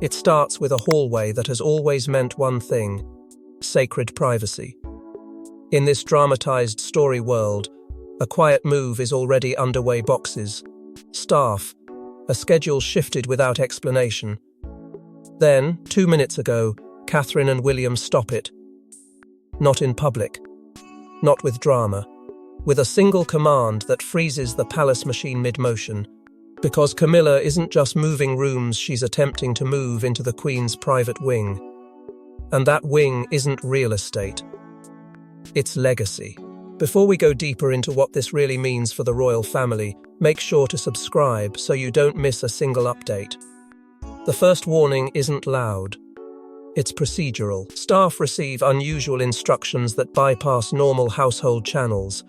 It starts with a hallway that has always meant one thing: sacred privacy. In this dramatized story world, a quiet move is already underway. Boxes, staff, a schedule shifted without explanation. Then, 2 minutes ago, Catherine and William stop it. Not in public. Not with drama. With a single command that freezes the palace machine mid-motion. Because Camilla isn't just moving rooms, she's attempting to move into the Queen's private wing. And that wing isn't real estate. It's legacy. Before we go deeper into what this really means for the royal family, make sure to subscribe so you don't miss a single update. The first warning isn't loud. It's procedural. Staff receive unusual instructions that bypass normal household channels,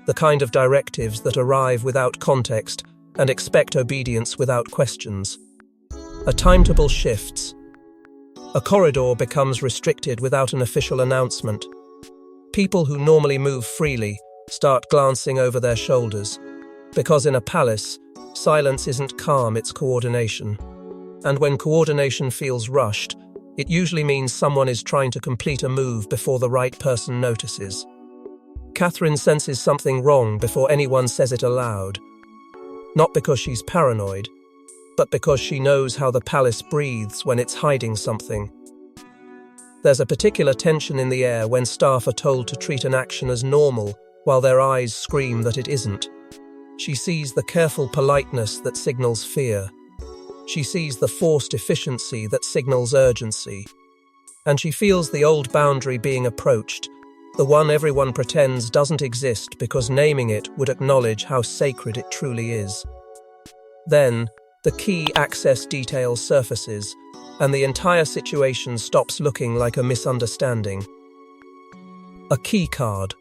the kind of directives that arrive without context and expect obedience without questions. A timetable shifts. A corridor becomes restricted without an official announcement. People who normally move freely start glancing over their shoulders, because in a palace, silence isn't calm, it's coordination. And when coordination feels rushed, it usually means someone is trying to complete a move before the right person notices. Catherine senses something wrong before anyone says it aloud. Not because she's paranoid, but because she knows how the palace breathes when it's hiding something. There's a particular tension in the air when staff are told to treat an action as normal while their eyes scream that it isn't. She sees the careful politeness that signals fear. She sees the forced efficiency that signals urgency. And she feels the old boundary being approached, the one everyone pretends doesn't exist because naming it would acknowledge how sacred it truly is. Then, the key access detail surfaces, and the entire situation stops looking like a misunderstanding. A key card.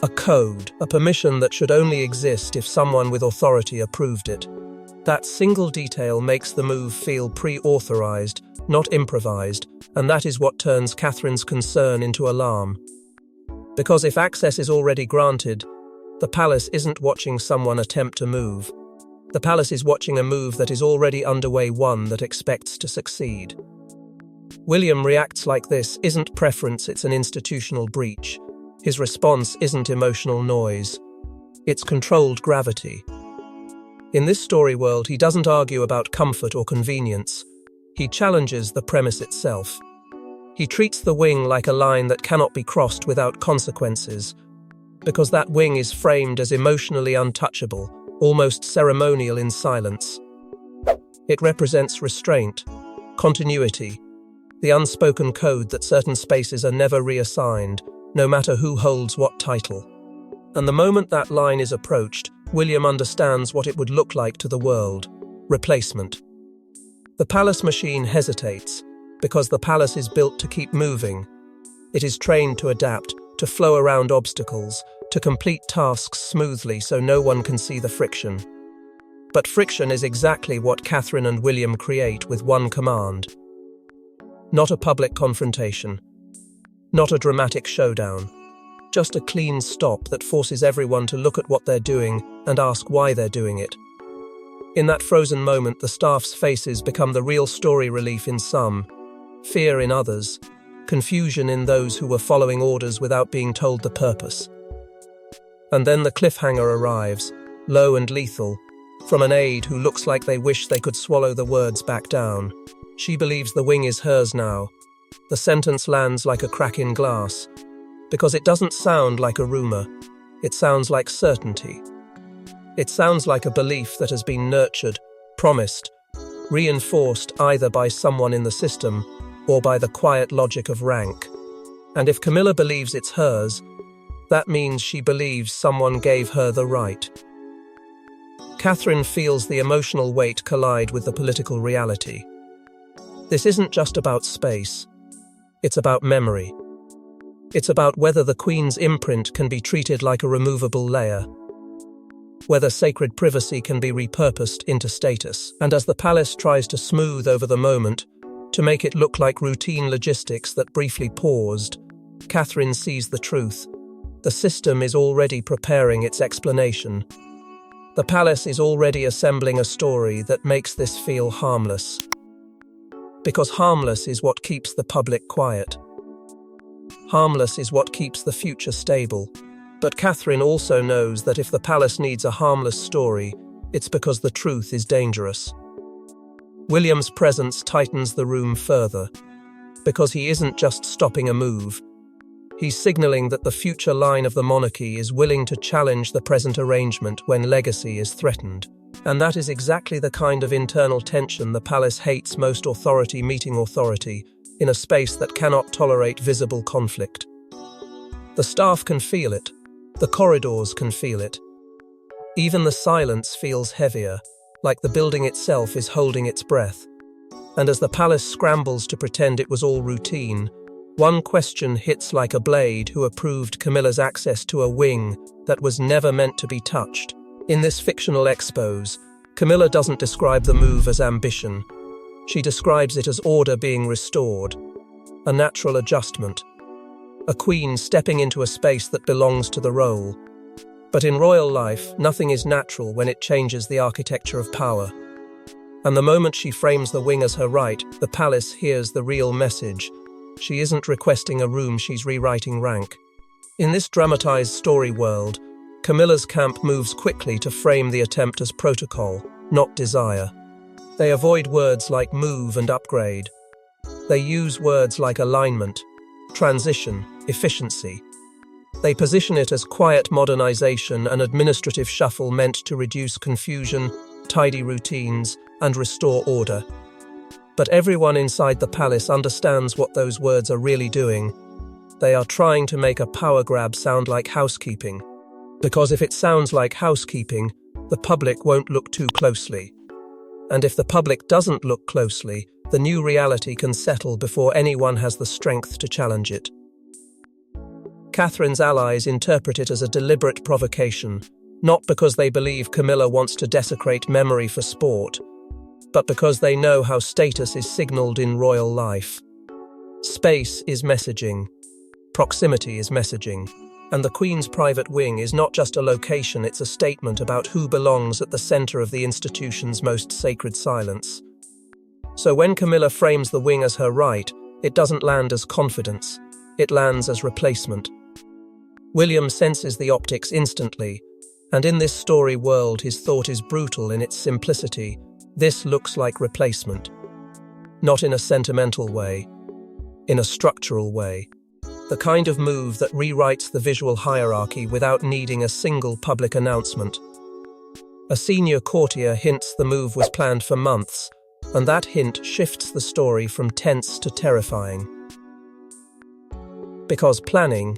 A code, a permission that should only exist if someone with authority approved it. That single detail makes the move feel pre-authorized, not improvised, and that is what turns Catherine's concern into alarm. Because if access is already granted, the palace isn't watching someone attempt to move. The palace is watching a move that is already underway, one that expects to succeed. William reacts like this isn't preference, it's an institutional breach. His response isn't emotional noise. It's controlled gravity. In this story world, he doesn't argue about comfort or convenience. He challenges the premise itself. He treats the wing like a line that cannot be crossed without consequences, because that wing is framed as emotionally untouchable, almost ceremonial in silence. It represents restraint, continuity, the unspoken code that certain spaces are never reassigned, no matter who holds what title. And the moment that line is approached, William understands what it would look like to the world: replacement. The palace machine hesitates, because the palace is built to keep moving. It is trained to adapt, to flow around obstacles, to complete tasks smoothly so no one can see the friction. But friction is exactly what Catherine and William create with one command. Not a public confrontation. Not a dramatic showdown. Just a clean stop that forces everyone to look at what they're doing and ask why they're doing it. In that frozen moment, the staff's faces become the real story relief in some, fear in others, confusion in those who were following orders without being told the purpose. And then the cliffhanger arrives, low and lethal, from an aide who looks like they wish they could swallow the words back down. She believes the wing is hers now. The sentence lands like a crack in glass, because it doesn't sound like a rumor. It sounds like certainty. It sounds like a belief that has been nurtured, promised, reinforced either by someone in the system or by the quiet logic of rank. And if Camilla believes it's hers, that means she believes someone gave her the right. Catherine feels the emotional weight collide with the political reality. This isn't just about space. It's about memory. It's about whether the Queen's imprint can be treated like a removable layer, whether sacred privacy can be repurposed into status. And as the palace tries to smooth over the moment, to make it look like routine logistics that briefly paused, Catherine sees the truth. The system is already preparing its explanation. The palace is already assembling a story that makes this feel harmless. Because harmless is what keeps the public quiet. Harmless is what keeps the future stable. But Catherine also knows that if the palace needs a harmless story, it's because the truth is dangerous. William's presence tightens the room further, because he isn't just stopping a move. He's signaling that the future line of the monarchy is willing to challenge the present arrangement when legacy is threatened. And that is exactly the kind of internal tension the palace hates most: authority meeting authority, in a space that cannot tolerate visible conflict. The staff can feel it. The corridors can feel it. Even the silence feels heavier, like the building itself is holding its breath. And as the palace scrambles to pretend it was all routine, one question hits like a blade: who approved Camilla's access to a wing that was never meant to be touched? In this fictional expose, Camilla doesn't describe the move as ambition. She describes it as order being restored, a natural adjustment, a queen stepping into a space that belongs to the role. But in royal life, nothing is natural when it changes the architecture of power. And the moment she frames the wing as her right, the palace hears the real message. She isn't requesting a room, she's rewriting rank. In this dramatized story world, Camilla's camp moves quickly to frame the attempt as protocol, not desire. They avoid words like move and upgrade. They use words like alignment, transition, efficiency. They position it as quiet modernization, an administrative shuffle meant to reduce confusion, tidy routines, and restore order. But everyone inside the palace understands what those words are really doing. They are trying to make a power grab sound like housekeeping. Because if it sounds like housekeeping, the public won't look too closely. And if the public doesn't look closely, the new reality can settle before anyone has the strength to challenge it. Catherine's allies interpret it as a deliberate provocation, not because they believe Camilla wants to desecrate memory for sport, but because they know how status is signalled in royal life. Space is messaging. Proximity is messaging. And the Queen's private wing is not just a location, it's a statement about who belongs at the centre of the institution's most sacred silence. So when Camilla frames the wing as her right, it doesn't land as confidence, it lands as replacement. William senses the optics instantly, and in this story world his thought is brutal in its simplicity. This looks like replacement. Not in a sentimental way, in a structural way. The kind of move that rewrites the visual hierarchy without needing a single public announcement. A senior courtier hints the move was planned for months, and that hint shifts the story from tense to terrifying. Because planning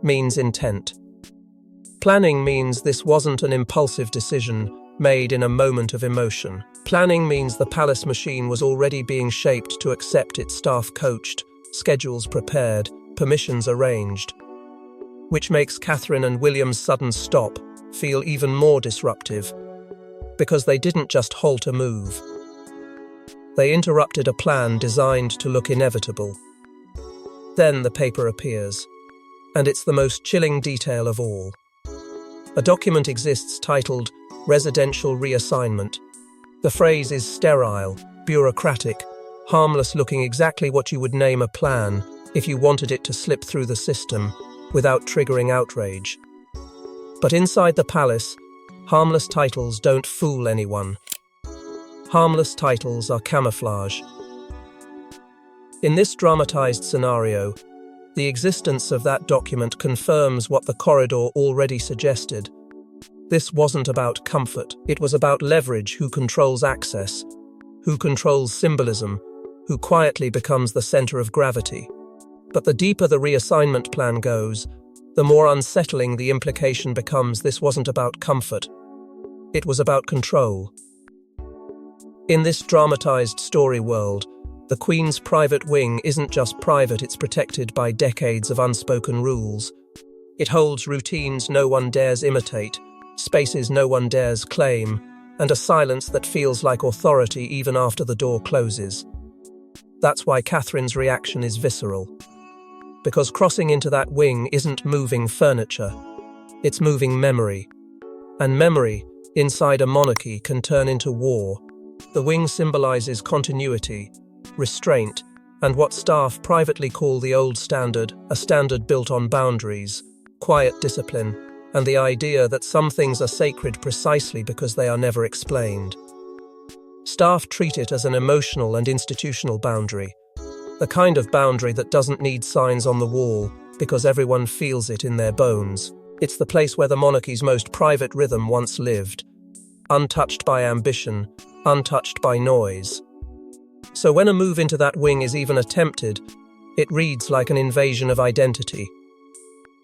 means intent. Planning means this wasn't an impulsive decision made in a moment of emotion. Planning means the palace machine was already being shaped to accept its staff coached, schedules prepared, permissions arranged. Which makes Catherine and William's sudden stop feel even more disruptive, because they didn't just halt a move. They interrupted a plan designed to look inevitable. Then the paper appears, and it's the most chilling detail of all. A document exists titled Residential Reassignment. The phrase is sterile, bureaucratic, harmless, looking exactly what you would name a plan if you wanted it to slip through the system without triggering outrage. But inside the palace, harmless titles don't fool anyone. Harmless titles are camouflage. In this dramatized scenario, the existence of that document confirms what the corridor already suggested. This wasn't about comfort, it was about leverage: who controls access, who controls symbolism, who quietly becomes the center of gravity. But the deeper the reassignment plan goes, the more unsettling the implication becomes. This wasn't about comfort, it was about control. In this dramatized story world, the Queen's private wing isn't just private, it's protected by decades of unspoken rules. It holds routines no one dares imitate, spaces no one dares claim, and a silence that feels like authority even after the door closes. That's why Catherine's reaction is visceral. Because crossing into that wing isn't moving furniture, it's moving memory. And memory, inside a monarchy can turn into war. The wing symbolizes continuity, restraint, and what staff privately call the old standard, a standard built on boundaries, quiet discipline, and the idea that some things are sacred precisely because they are never explained. Staff treat it as an emotional and institutional boundary, the kind of boundary that doesn't need signs on the wall because everyone feels it in their bones. It's the place where the monarchy's most private rhythm once lived, untouched by ambition, untouched by noise. So when a move into that wing is even attempted, it reads like an invasion of identity.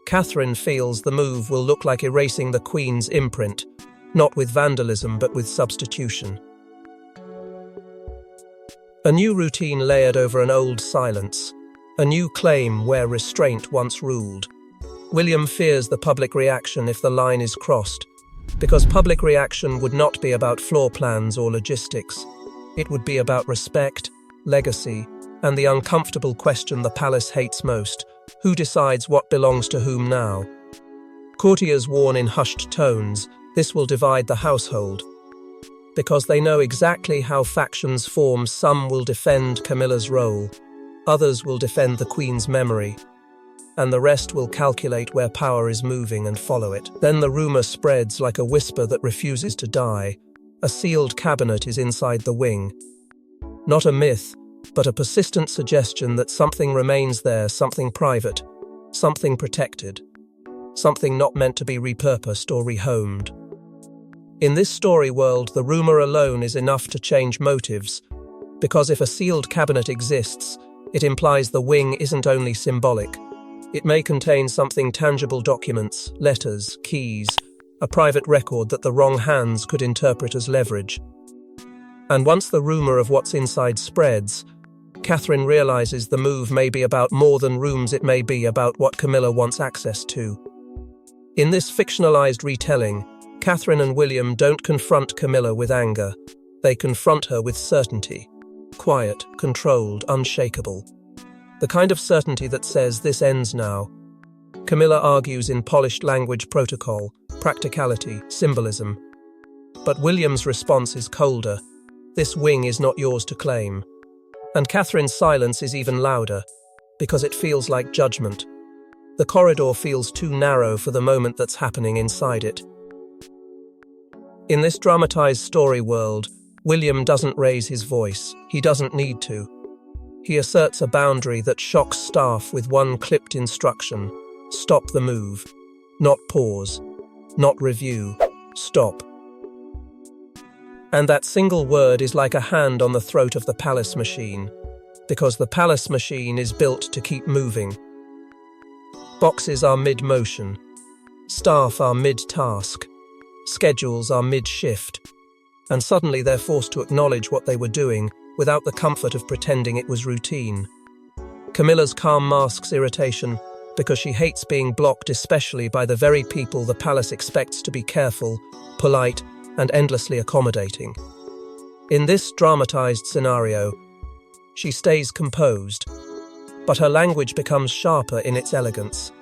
Catherine feels the move will look like erasing the Queen's imprint, not with vandalism but with substitution. A new routine layered over an old silence, a new claim where restraint once ruled. William fears the public reaction if the line is crossed, because public reaction would not be about floor plans or logistics. It would be about respect, legacy, and the uncomfortable question the palace hates most: who decides what belongs to whom now? Courtiers warn in hushed tones, this will divide the household. Because they know exactly how factions form, some will defend Camilla's role, others will defend the Queen's memory, and the rest will calculate where power is moving and follow it. Then the rumor spreads like a whisper that refuses to die. A sealed cabinet is inside the wing. Not a myth, but a persistent suggestion that something remains there, something private, something protected, something not meant to be repurposed or rehomed. In this story world, the rumor alone is enough to change motives, because if a sealed cabinet exists, it implies the wing isn't only symbolic. It may contain something tangible: documents, letters, keys, a private record that the wrong hands could interpret as leverage. And once the rumor of what's inside spreads, Catherine realizes the move may be about more than rooms, it may be about what Camilla wants access to. In this fictionalized retelling, Catherine and William don't confront Camilla with anger. They confront her with certainty. Quiet, controlled, unshakable. The kind of certainty that says, this ends now. Camilla argues in polished language: protocol, practicality, symbolism. But William's response is colder. This wing is not yours to claim. And Catherine's silence is even louder, because it feels like judgment. The corridor feels too narrow for the moment that's happening inside it. In this dramatized story world, William doesn't raise his voice. He doesn't need to. He asserts a boundary that shocks staff with one clipped instruction: stop the move. Not pause. Not review. Stop. And that single word is like a hand on the throat of the palace machine, because the palace machine is built to keep moving. Boxes are mid-motion. Staff are mid-task. Schedules are mid-shift. And suddenly they're forced to acknowledge what they were doing without the comfort of pretending it was routine. Camilla's calm masks irritation because she hates being blocked, especially by the very people the palace expects to be careful, polite, and endlessly accommodating. In this dramatized scenario, she stays composed, but her language becomes sharper in its elegance.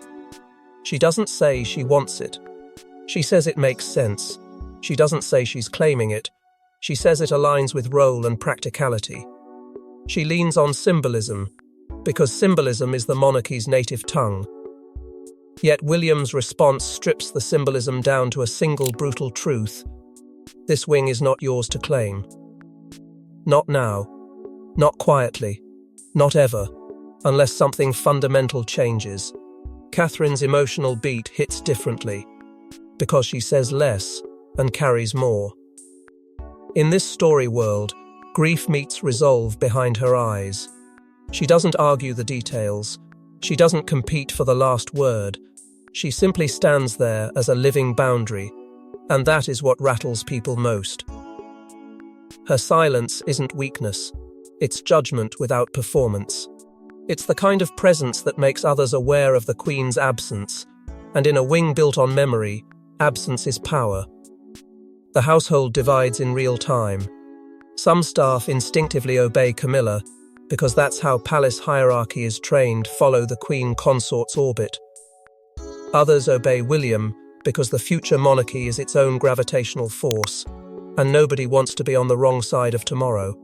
She doesn't say she wants it. She says it makes sense. She doesn't say she's claiming it. She says it aligns with role and practicality. She leans on symbolism, because symbolism is the monarchy's native tongue. Yet William's response strips the symbolism down to a single brutal truth: this wing is not yours to claim. Not now. Not quietly. Not ever. Unless something fundamental changes. Catherine's emotional beat hits differently, because she says less and carries more. In this story world, grief meets resolve behind her eyes. She doesn't argue the details. She doesn't compete for the last word. She simply stands there as a living boundary, and that is what rattles people most. Her silence isn't weakness. It's judgment without performance. It's the kind of presence that makes others aware of the Queen's absence, and in a wing built on memory, absence is power. The household divides in real time. Some staff instinctively obey Camilla, because that's how palace hierarchy is trained, follow the Queen consort's orbit. Others obey William, because the future monarchy is its own gravitational force, and nobody wants to be on the wrong side of tomorrow.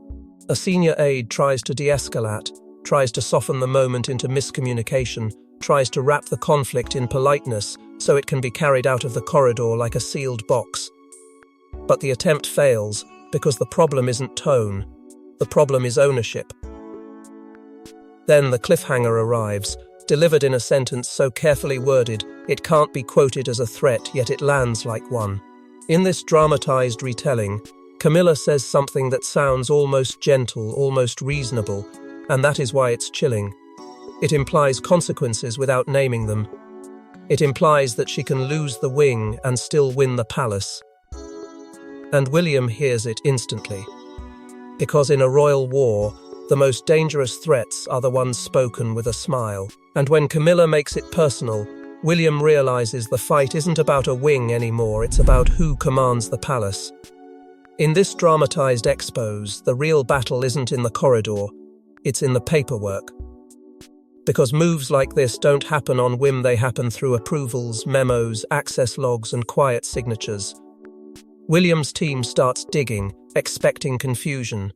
A senior aide tries to de-escalate, tries to soften the moment into miscommunication, tries to wrap the conflict in politeness so it can be carried out of the corridor like a sealed box. But the attempt fails because the problem isn't tone, the problem is ownership. Then the cliffhanger arrives, delivered in a sentence so carefully worded it can't be quoted as a threat, yet it lands like one. In this dramatized retelling, Camilla says something that sounds almost gentle, almost reasonable, and that is why it's chilling. It implies consequences without naming them. It implies that she can lose the wing and still win the palace. And William hears it instantly. Because in a royal war, the most dangerous threats are the ones spoken with a smile. And when Camilla makes it personal, William realizes the fight isn't about a wing anymore, it's about who commands the palace. In this dramatized expose, the real battle isn't in the corridor, it's in the paperwork. Because moves like this don't happen on whim, they happen through approvals, memos, access logs, and quiet signatures. William's team starts digging, expecting confusion.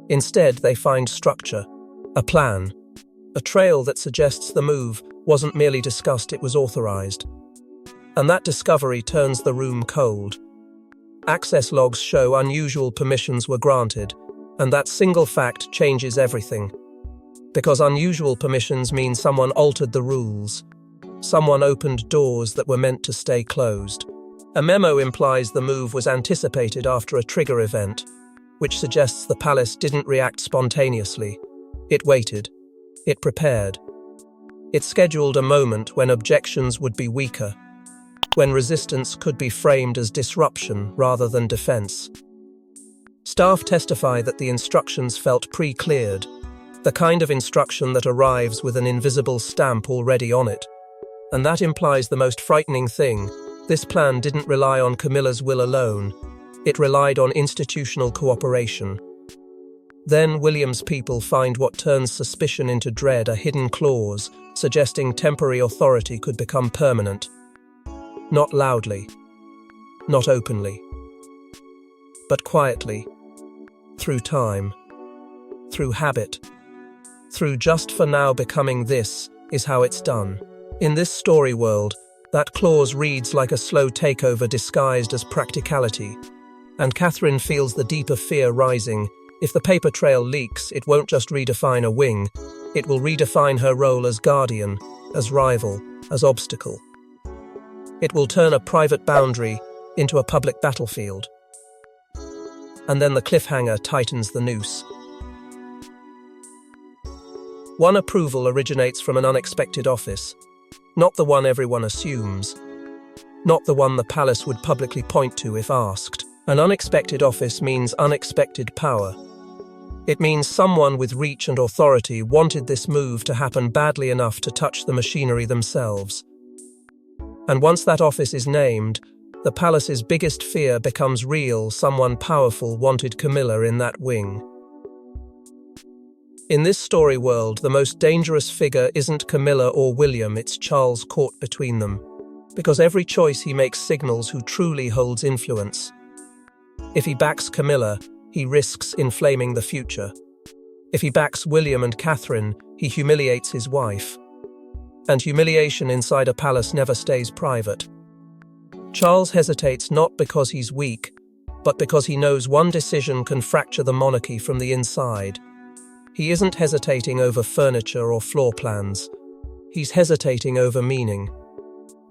Instead, they find structure, a plan, a trail that suggests the move wasn't merely discussed, it was authorized. And that discovery turns the room cold. Access logs show unusual permissions were granted, and that single fact changes everything. Because unusual permissions mean someone altered the rules. Someone opened doors that were meant to stay closed. A memo implies the move was anticipated after a trigger event, which suggests the palace didn't react spontaneously. It waited. It prepared. It scheduled a moment when objections would be weaker, when resistance could be framed as disruption rather than defense. Staff testify that the instructions felt pre-cleared, the kind of instruction that arrives with an invisible stamp already on it. And that implies the most frightening thing: this plan didn't rely on Camilla's will alone, it relied on institutional cooperation. Then William's people find what turns suspicion into dread, a hidden clause, suggesting temporary authority could become permanent. Not loudly, not openly, but quietly, through time, through habit, through just for now becoming. This is how it's done. In this story world, that clause reads like a slow takeover disguised as practicality, and Catherine feels the deeper fear rising. If the paper trail leaks, it won't just redefine a wing, it will redefine her role as guardian, as rival, as obstacle. It will turn a private boundary into a public battlefield. And then the cliffhanger tightens the noose. One approval originates from an unexpected office, not the one everyone assumes, not the one the palace would publicly point to if asked. An unexpected office means unexpected power. It means someone with reach and authority wanted this move to happen badly enough to touch the machinery themselves. And once that office is named, the palace's biggest fear becomes real. Someone powerful wanted Camilla in that wing. In this story world, the most dangerous figure isn't Camilla or William, it's Charles caught between them. Because every choice he makes signals who truly holds influence. If he backs Camilla, he risks inflaming the future. If he backs William and Catherine, he humiliates his wife. And humiliation inside a palace never stays private. Charles hesitates not because he's weak, but because he knows one decision can fracture the monarchy from the inside. He isn't hesitating over furniture or floor plans. He's hesitating over meaning.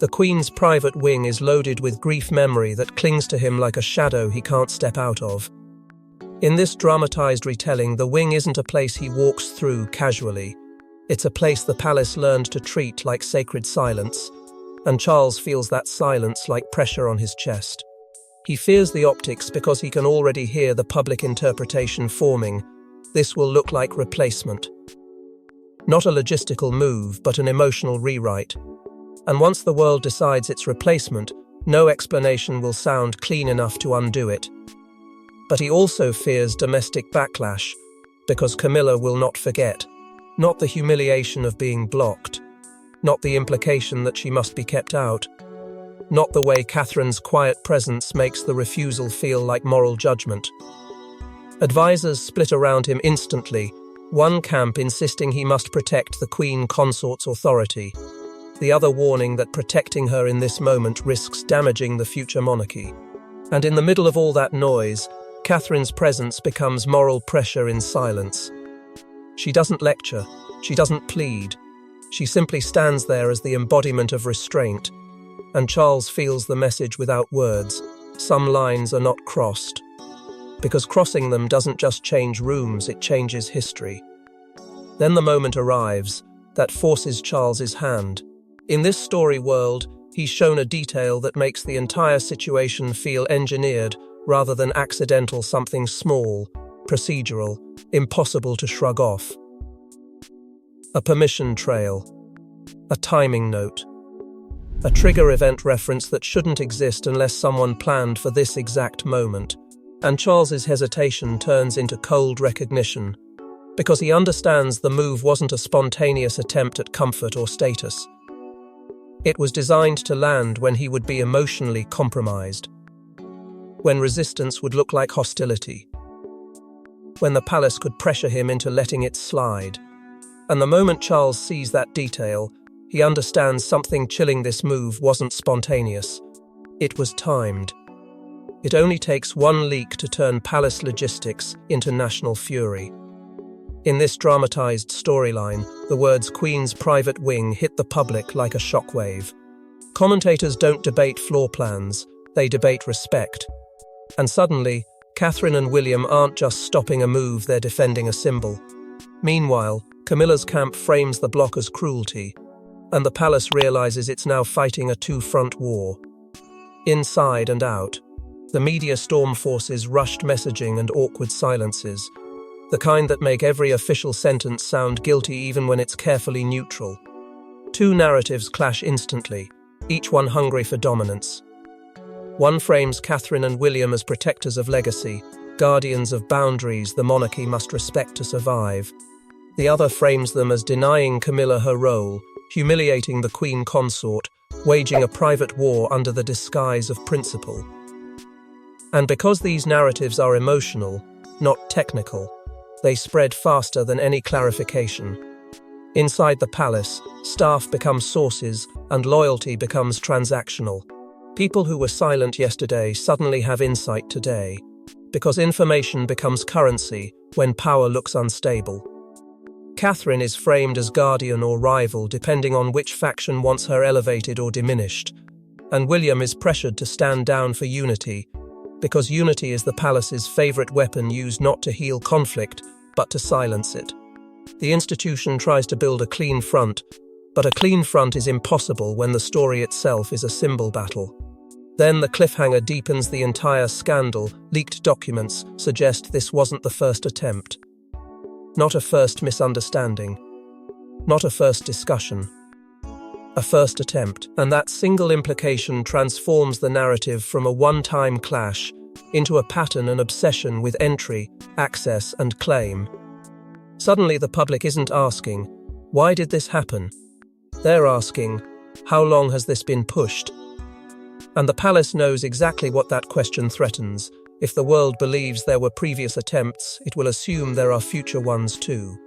The Queen's private wing is loaded with grief memory that clings to him like a shadow he can't step out of. In this dramatized retelling, the wing isn't a place he walks through casually. It's a place the palace learned to treat like sacred silence, and Charles feels that silence like pressure on his chest. He fears the optics because he can already hear the public interpretation forming. This will look like replacement. Not a logistical move, but an emotional rewrite. And once the world decides its replacement, no explanation will sound clean enough to undo it. But he also fears domestic backlash, because Camilla will not forget. Not the humiliation of being blocked, not the implication that she must be kept out, not the way Catherine's quiet presence makes the refusal feel like moral judgment. Advisors split around him instantly, one camp insisting he must protect the Queen Consort's authority, the other warning that protecting her in this moment risks damaging the future monarchy. And in the middle of all that noise, Catherine's presence becomes moral pressure in silence. She doesn't lecture, she doesn't plead, she simply stands there as the embodiment of restraint, and Charles feels the message without words. Some lines are not crossed, because crossing them doesn't just change rooms, it changes history. Then the moment arrives that forces Charles's hand. In this story world, he's shown a detail that makes the entire situation feel engineered rather than accidental, something small, procedural, impossible to shrug off. A permission trail, a timing note, a trigger event reference that shouldn't exist unless someone planned for this exact moment. And Charles's hesitation turns into cold recognition, because he understands the move wasn't a spontaneous attempt at comfort or status. It was designed to land when he would be emotionally compromised, when resistance would look like hostility, when the palace could pressure him into letting it slide. And the moment Charles sees that detail, he understands something chilling. This move wasn't spontaneous. It was timed. It only takes one leak to turn palace logistics into national fury. In this dramatized storyline, the words Queen's private wing hit the public like a shockwave. Commentators don't debate floor plans, they debate respect. And suddenly, Catherine and William aren't just stopping a move, they're defending a symbol. Meanwhile, Camilla's camp frames the block as cruelty, and the palace realizes it's now fighting a two-front war. Inside and out, the media storm forces rushed messaging and awkward silences, the kind that make every official sentence sound guilty even when it's carefully neutral. Two narratives clash instantly, each one hungry for dominance. One frames Catherine and William as protectors of legacy, guardians of boundaries the monarchy must respect to survive. The other frames them as denying Camilla her role, humiliating the Queen Consort, waging a private war under the disguise of principle. And because these narratives are emotional, not technical, they spread faster than any clarification. Inside the palace, staff become sources and loyalty becomes transactional. People who were silent yesterday suddenly have insight today, because information becomes currency when power looks unstable. Catherine is framed as guardian or rival depending on which faction wants her elevated or diminished, and William is pressured to stand down for unity, because unity is the palace's favorite weapon, used not to heal conflict, but to silence it. The institution tries to build a clean front, but a clean front is impossible when the story itself is a symbol battle. Then the cliffhanger deepens the entire scandal. Leaked documents suggest this wasn't the first attempt. Not a first misunderstanding. Not a first discussion. A first attempt, and that single implication transforms the narrative from a one-time clash into a pattern, an obsession with entry, access, and claim. Suddenly the public isn't asking, why did this happen? They're asking, how long has this been pushed? And the palace knows exactly what that question threatens. If the world believes there were previous attempts, it will assume there are future ones too.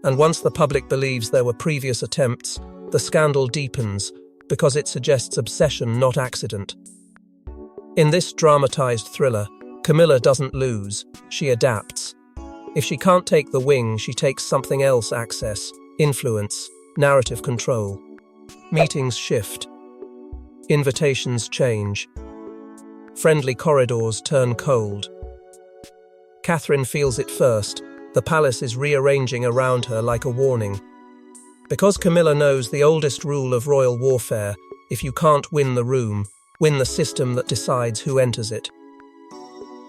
And once the public believes there were previous attempts, the scandal deepens, because it suggests obsession, not accident. In this dramatized thriller, Camilla doesn't lose, she adapts. If she can't take the wing, she takes something else: access, influence, narrative control. Meetings shift. Invitations change. Friendly corridors turn cold. Catherine feels it first. The palace is rearranging around her like a warning. Because Camilla knows the oldest rule of royal warfare: if you can't win the room, win the system that decides who enters it.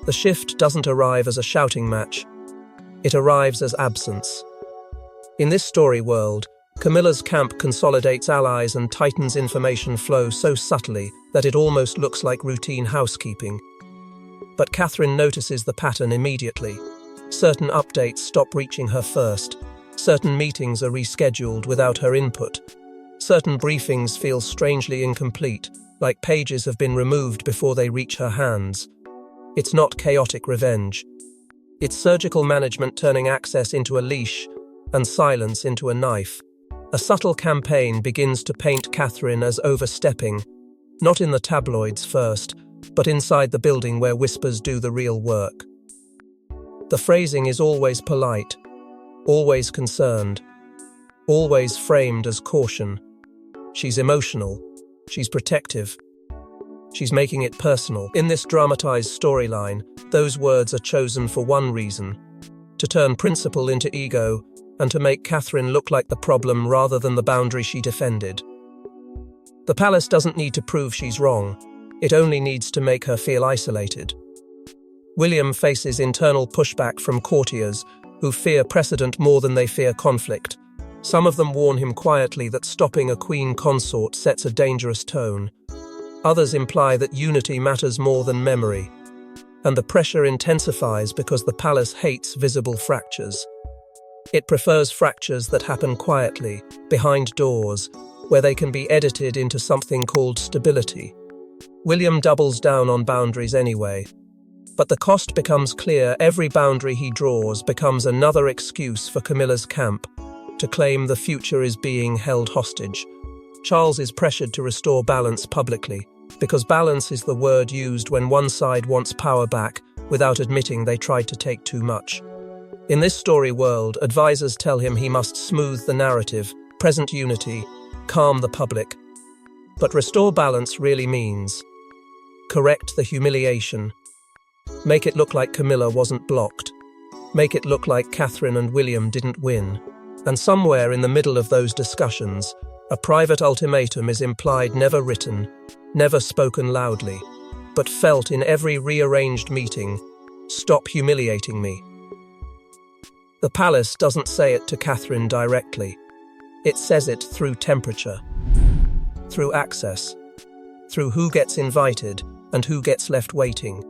The shift doesn't arrive as a shouting match. It arrives as absence. In this story world, Camilla's camp consolidates allies and tightens information flow so subtly that it almost looks like routine housekeeping. But Catherine notices the pattern immediately. Certain updates stop reaching her first. Certain meetings are rescheduled without her input. Certain briefings feel strangely incomplete, like pages have been removed before they reach her hands. It's not chaotic revenge. It's surgical management turning access into a leash and silence into a knife. A subtle campaign begins to paint Catherine as overstepping, not in the tabloids first, but inside the building where whispers do the real work. The phrasing is always polite, always concerned, always framed as caution. She's emotional, she's protective, she's making it personal. In this dramatized storyline, those words are chosen for one reason: to turn principle into ego and to make Catherine look like the problem rather than the boundary she defended. The palace doesn't need to prove she's wrong, it only needs to make her feel isolated. William faces internal pushback from courtiers who fear precedent more than they fear conflict. Some of them warn him quietly that stopping a queen consort sets a dangerous tone. Others imply that unity matters more than memory. And the pressure intensifies because the palace hates visible fractures. It prefers fractures that happen quietly, behind doors, where they can be edited into something called stability. William doubles down on boundaries anyway. But the cost becomes clear. Every boundary he draws becomes another excuse for Camilla's camp to claim the future is being held hostage. Charles is pressured to restore balance publicly, because balance is the word used when one side wants power back without admitting they tried to take too much. In this story world, advisors tell him he must smooth the narrative, present unity, calm the public. But restore balance really means correct the humiliation. Make it look like Camilla wasn't blocked. Make it look like Catherine and William didn't win. And somewhere in the middle of those discussions, a private ultimatum is implied, never written, never spoken loudly, but felt in every rearranged meeting: stop humiliating me. The palace doesn't say it to Catherine directly. It says it through temperature, through access, through who gets invited and who gets left waiting.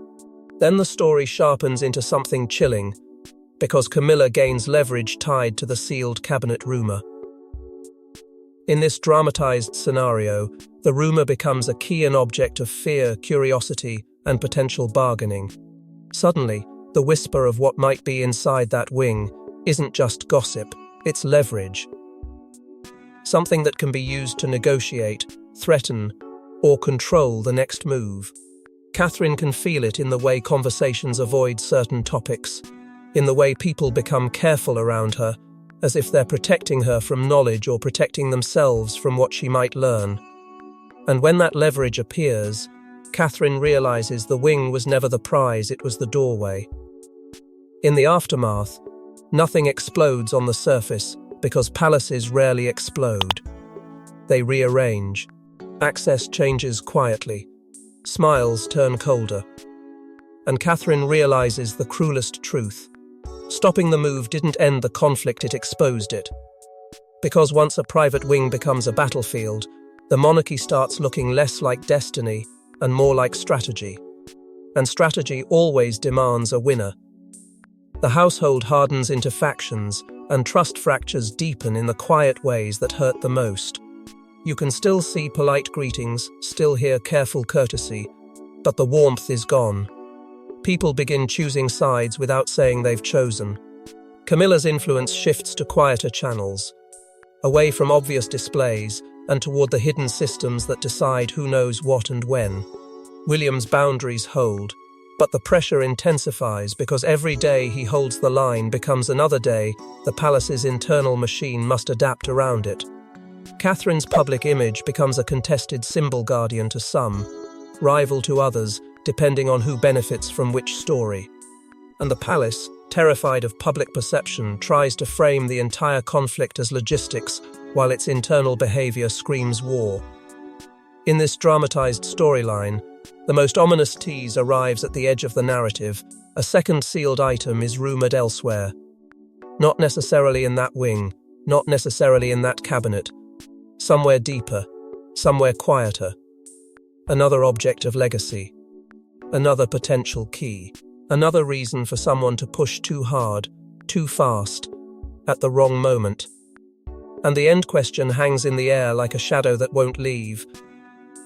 Then the story sharpens into something chilling, because Camilla gains leverage tied to the sealed cabinet rumour. In this dramatized scenario, the rumour becomes a key and object of fear, curiosity, and potential bargaining. Suddenly, the whisper of what might be inside that wing isn't just gossip, it's leverage. Something that can be used to negotiate, threaten, or control the next move. Catherine can feel it in the way conversations avoid certain topics, in the way people become careful around her, as if they're protecting her from knowledge or protecting themselves from what she might learn. And when that leverage appears, Catherine realizes the wing was never the prize, it was the doorway. In the aftermath, nothing explodes on the surface because palaces rarely explode. They rearrange. Access changes quietly. Smiles turn colder. And Catherine realizes the cruelest truth. Stopping the move didn't end the conflict, it exposed it. Because once a private wing becomes a battlefield, the monarchy starts looking less like destiny and more like strategy. And strategy always demands a winner. The household hardens into factions, and trust fractures deepen in the quiet ways that hurt the most. You can still see polite greetings, still hear careful courtesy, but the warmth is gone. People begin choosing sides without saying they've chosen. Camilla's influence shifts to quieter channels, away from obvious displays and toward the hidden systems that decide who knows what and when. William's boundaries hold, but the pressure intensifies because every day he holds the line becomes another day the palace's internal machine must adapt around it. Catherine's public image becomes a contested symbol, guardian to some, rival to others, depending on who benefits from which story. And the palace, terrified of public perception, tries to frame the entire conflict as logistics while its internal behavior screams war. In this dramatized storyline, the most ominous tease arrives at the edge of the narrative. A second sealed item is rumored elsewhere. Not necessarily in that wing, not necessarily in that cabinet. Somewhere deeper, somewhere quieter. Another object of legacy. Another potential key. Another reason for someone to push too hard, too fast, at the wrong moment. And the end question hangs in the air like a shadow that won't leave.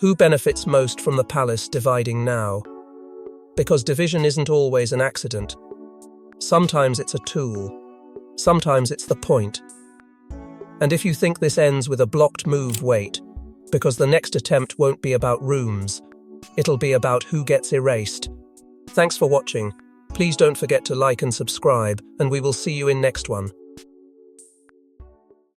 Who benefits most from the palace dividing now? Because division isn't always an accident. Sometimes it's a tool. Sometimes it's the point. And if you think this ends with a blocked move, wait, because the next attempt won't be about rooms. It'll be about who gets erased. Thanks for watching. Please don't forget to like and subscribe, and we will see you in next one.